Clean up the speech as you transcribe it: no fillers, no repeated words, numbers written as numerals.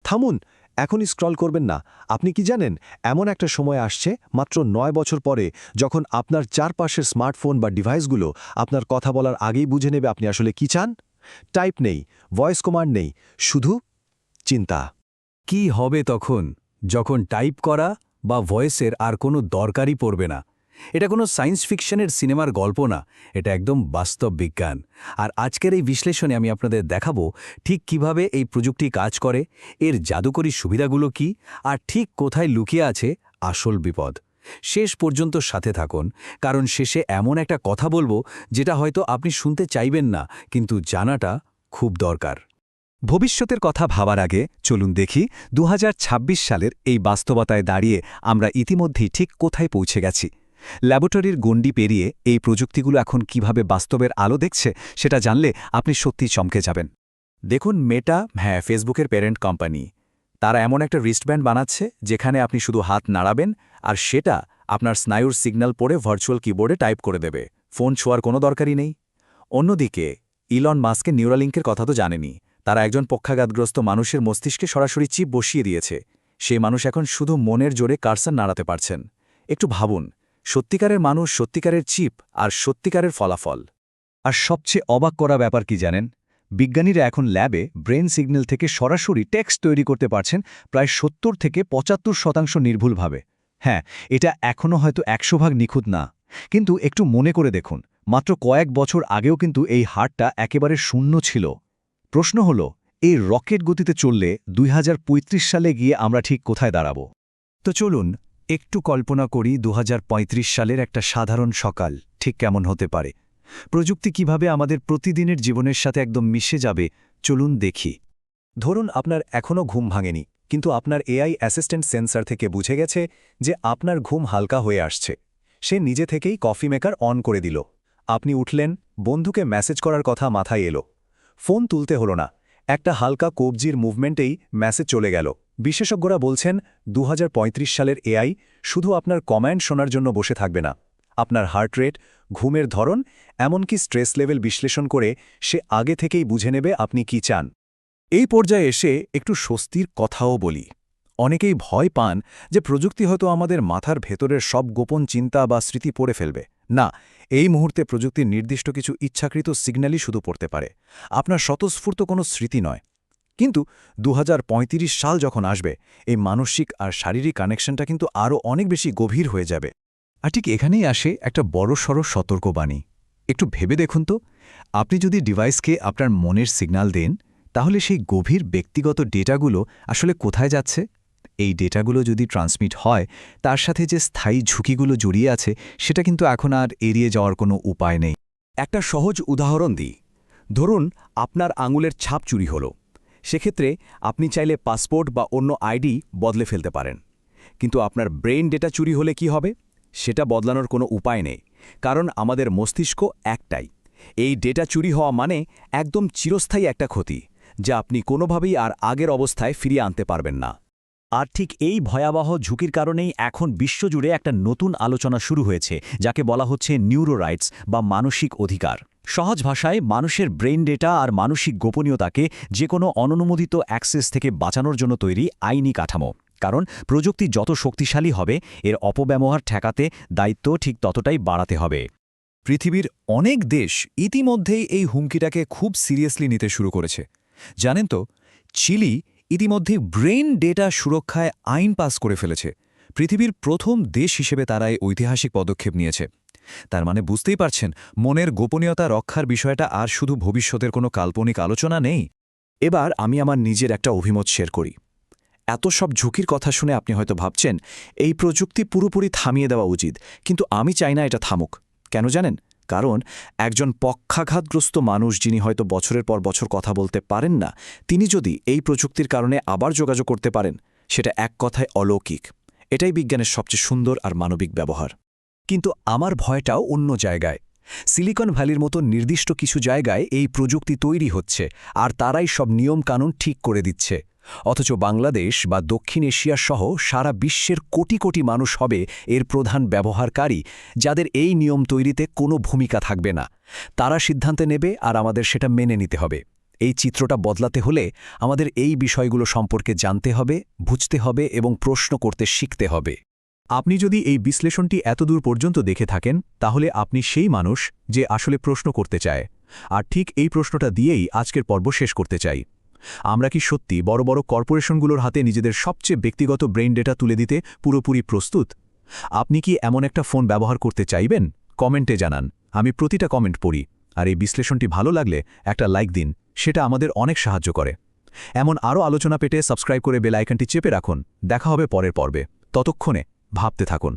থামুন, এখনই স্ক্রল করবেন না। আপনি কি জানেন, এমন একটা সময় আসছে মাত্র ৯ বছর পরে, যখন আপনার চারপাশের স্মার্টফোন বা ডিভাইসগুলো আপনার কথা বলার আগেই বুঝে নেবে আপনি আসলে কি চান। টাইপ নেই, ভয়েস কমান্ড নেই, শুধু চিন্তা। কি হবে তখন, যখন টাইপ করা বা ভয়েসের আর কোনো দরকারই পড়বে না? এটা কোনো সায়েন্স ফিকশনের সিনেমার গল্প না, এটা একদম বাস্তব বিজ্ঞান। আর আজকের এই বিশ্লেষণে আমি আপনাদের দেখাবো ঠিক কিভাবে এই প্রযুক্তি কাজ করে, এর জাদুকরী সুবিধাগুলো কি, আর ঠিক কোথায় লুকিয়ে আছে আসল বিপদ। শেষ পর্যন্ত সাথে থাকুন, কারণ শেষে এমন একটা কথা বলবো যেটা হয়তো আপনি শুনতে চাইবেন না, কিন্তু জানাটা খুব দরকার। ভবিষ্যতের কথা ভাবার আগে চলুন দেখি ২০২৬ সালের এই বাস্তবতায় দাঁড়িয়ে আমরা ইতিমধ্যেই ঠিক কোথায় পৌঁছে গেছি। ল্যাবরেটরির গণ্ডি পেরিয়ে এই প্রযুক্তিগুলো এখন কিভাবে বাস্তবের আলো দেখছে সেটা জানলে আপনি সত্যিই চমকে যাবেন। দেখুন, মেটা, ফেসবুকের প্যারেন্ট কোম্পানি, তারা এমন একটা রিস্টব্যান্ড বানাচ্ছে যেখানে আপনি শুধু হাত নাড়াবেন আর সেটা আপনার স্নায়ুর সিগন্যাল পড়ে ভার্চুয়াল কিবোর্ডে টাইপ করে দেবে। ফোন ছোঁয়ার কোনো দরকারই নেই। অন্যদিকে ইলন মাস্কের নিউরালিঙ্কের কথা তো জানেনই। তারা একজন পক্ষাঘাতগ্রস্ত মানুষের মস্তিষ্কে সরাসরি চিপ বসিয়ে দিয়েছে। সেই মানুষ এখন শুধু মনের জোরে কার্সার নাড়াতে পারছেন। একটু ভাবুন, সত্যিকারের মানুষ, সত্যিকারের চিপ আর সত্যিকারের ফলাফল। আর সবচেয়ে অবাক করা ব্যাপার কি জানেন? বিজ্ঞানীরা এখন ল্যাবে ব্রেন সিগন্যাল থেকে সরাসরি টেক্সট তৈরি করতে পারছেন প্রায় ৭০ থেকে ৭৫% নির্ভুলভাবে। হ্যাঁ, এটা এখনও হয়তো ১০০ ভাগ নিখুঁত না, কিন্তু একটু মনে করে দেখুন, মাত্র কয়েক বছর আগেও কিন্তু এই হারটা একেবারে শূন্য ছিল। প্রশ্ন হল, এই রকেট গতিতে চললে ২০৩৫ সালে গিয়ে আমরা ঠিক কোথায় দাঁড়াব? তো চলুন একটু কল্পনা করি ২০৩৫ সালের একটা সাধারণ সকাল ঠিক কেমন হতে পারে। প্রযুক্তি কিভাবে আমাদের প্রতিদিনের জীবনের সাথে একদম মিশে যাবে, চলুন দেখি। ধরুন আপনার এখনও ঘুম ভাঙেনি, কিন্তু আপনার এআই অ্যাসিস্ট্যান্ট সেন্সর থেকে বুঝে গেছে যে আপনার ঘুম হালকা হয়ে আসছে। সে নিজে থেকেই কফি মেকার অন করে দিল। আপনি উঠলেন, বন্ধুকে মেসেজ করার কথা মাথায় এলো। ফোন তুলতে হলো না, একটা হালকা কবজির মুভমেন্টেই মেসেজ চলে গেল। বিশেষজ্ঞরা বলছেন ২০৩৫ সালের এআই শুধু আপনার কমান্ড শোনার জন্য বসে থাকবে না। আপনার হার্ট রেট, ঘুমের ধরন, এমনকি স্ট্রেস লেভেল বিশ্লেষণ করে সে আগে থেকেই বুঝে নেবে আপনি কি চান। এই পর্যায়ে এসে একটু স্বস্তির কথাও বলি। অনেকেই ভয় পান যে প্রযুক্তি হয়তো আমাদের মাথার ভেতরের সব গোপন চিন্তা বা স্মৃতি পড়ে ফেলবে। না, এই মুহূর্তে প্রযুক্তির নির্দিষ্ট কিছু ইচ্ছাকৃত সিগন্যালই শুধু পড়তে পারে, আপনার স্বতঃস্ফূর্ত কোনো স্মৃতি নয়। কিন্তু ২০৩৫ সাল যখন আসবে, এই মানসিক আর শারীরিক কানেকশনটা কিন্তু আরও অনেক বেশি গভীর হয়ে যাবে। আর ঠিক এখানেই আসে একটা বড়সড় সতর্কবাণী। একটু ভেবে দেখুন তো, আপনি যদি ডিভাইসকে আপনার মনের সিগন্যাল দেন, তাহলে সেই গভীর ব্যক্তিগত ডেটাগুলো আসলে কোথায় যাচ্ছে? এই ডেটাগুলো যদি ট্রান্সমিট হয়, তার সাথে যে স্থায়ী ঝুঁকিগুলো জড়িয়ে আছে সেটা কিন্তু এখন আর এড়িয়ে যাওয়ার কোনো উপায় নেই। একটা সহজ উদাহরণ দিই। ধরুন আপনার আঙুলের ছাপ চুরি হলো। সেক্ষেত্রে আপনি চাইলে পাসপোর্ট বা অন্য আইডি বদলে ফেলতে পারেন। কিন্তু আপনার ব্রেইন ডেটা চুরি হলে কি হবে? সেটা বদলানোর কোনো উপায় নেই, কারণ আমাদের মস্তিষ্ক একটাই। এই ডেটা চুরি হওয়া মানে একদম চিরস্থায়ী একটা ক্ষতি, যা আপনি কোনোভাবেই আর আগের অবস্থায় ফিরিয়ে আনতে পারবেন না। আর ঠিক এই ভয়াবহ ঝুঁকির কারণেই এখন বিশ্বজুড়ে একটা নতুন আলোচনা শুরু হয়েছে, যাকে বলা হচ্ছে নিউরো রাইটস বা মানসিক অধিকার। সহজ ভাষায়, মানুষের ব্রেইন ডেটা আর মানসিক গোপনীয়তাকে যে কোনো অননুমোদিত অ্যাক্সেস থেকে বাঁচানোর জন্য তৈরি আইনি কাঠামো। কারণ প্রযুক্তি যত শক্তিশালী হবে, এর অপব্যবহার ঠেকাতে দায়িত্ব ঠিক ততটাই বাড়াতে হবে। পৃথিবীর অনেক দেশ ইতিমধ্যেই এই হুমকিটাকে খুব সিরিয়াসলি নিতে শুরু করেছে। জানেন তো, চিলি ইতিমধ্যেই ব্রেইন ডেটা সুরক্ষায় আইন পাস করে ফেলেছে। পৃথিবীর প্রথম দেশ হিসেবে তারা এই ঐতিহাসিক পদক্ষেপ নিয়েছে। তার মানে বুঝতেই পারছেন, মনের গোপনীয়তা রক্ষার বিষয়টা আর শুধু ভবিষ্যতের কোনো কাল্পনিক আলোচনা নেই। এবার আমি আমার নিজের একটা অভিমত শেয়ার করি। এত সব ঝুঁকির কথা শুনে আপনি হয়তো ভাবছেন এই প্রযুক্তি পুরোপুরি থামিয়ে দেওয়া উচিত, কিন্তু আমি চাই না এটা থামুক। কেন জানেন? কারণ একজন পক্ষাঘাতগ্রস্ত মানুষ, যিনি হয়তো বছরের পর বছর কথা বলতে পারেন না, তিনি যদি এই প্রযুক্তির কারণে আবার যোগাযোগ করতে পারেন, সেটা এক কথায় অলৌকিক। এটাই বিজ্ঞানের সবচেয়ে সুন্দর আর মানবিক ব্যবহার। কিন্তু আমার ভয়টাও অন্য জায়গায়। সিলিকন ভ্যালির মতো নির্দিষ্ট কিছু জায়গায় এই প্রযুক্তি তৈরি হচ্ছে, আর তারাই সব নিয়মকানুন ঠিক করে দিচ্ছে। অথচ বাংলাদেশ বা দক্ষিণ এশিয়া সহ সারা বিশ্বের কোটি কোটি মানুষ হবে এর প্রধান ব্যবহারকারী, যাদের এই নিয়ম তৈরিতে কোনো ভূমিকা থাকবে না। তারা সিদ্ধান্ত নেবে আর আমাদের সেটা মেনে নিতে হবে। এই চিত্রটা বদলাতে হলে আমাদের এই বিষয়গুলো সম্পর্কে জানতে হবে, বুঝতে হবে এবং প্রশ্ন করতে শিখতে হবে। আপনি যদি এই বিশ্লেষণটি এতদূর পর্যন্ত দেখে থাকেন তাহলে আপনি সেই মানুষ যে আসলে প্রশ্ন করতে চায়। আর ঠিক এই প্রশ্নটা দিয়েই আজকের পর্ব শেষ করতে চাই। আমরা কি সত্যি বড় বড় কর্পোরেশনগুলোর হাতে নিজেদের সবচেয়ে ব্যক্তিগত ব্রেইন ডেটা তুলে দিতে পুরোপুরি প্রস্তুত? আপনি কি এমন একটা ফোন ব্যবহার করতে চাইবেন? কমেন্টে জানান। আমি প্রতিটা কমেন্ট পড়ি। আর এই বিশ্লেষণটি ভালো লাগলে একটা লাইক দিন, সেটা আমাদের অনেক সাহায্য করে। এমন আরও আলোচনা পেতে সাবস্ক্রাইব করে বেল আইকনটি চেপে রাখুন। দেখা হবে পরের পর্বে। ততক্ষণে ভাবতে থাকুন।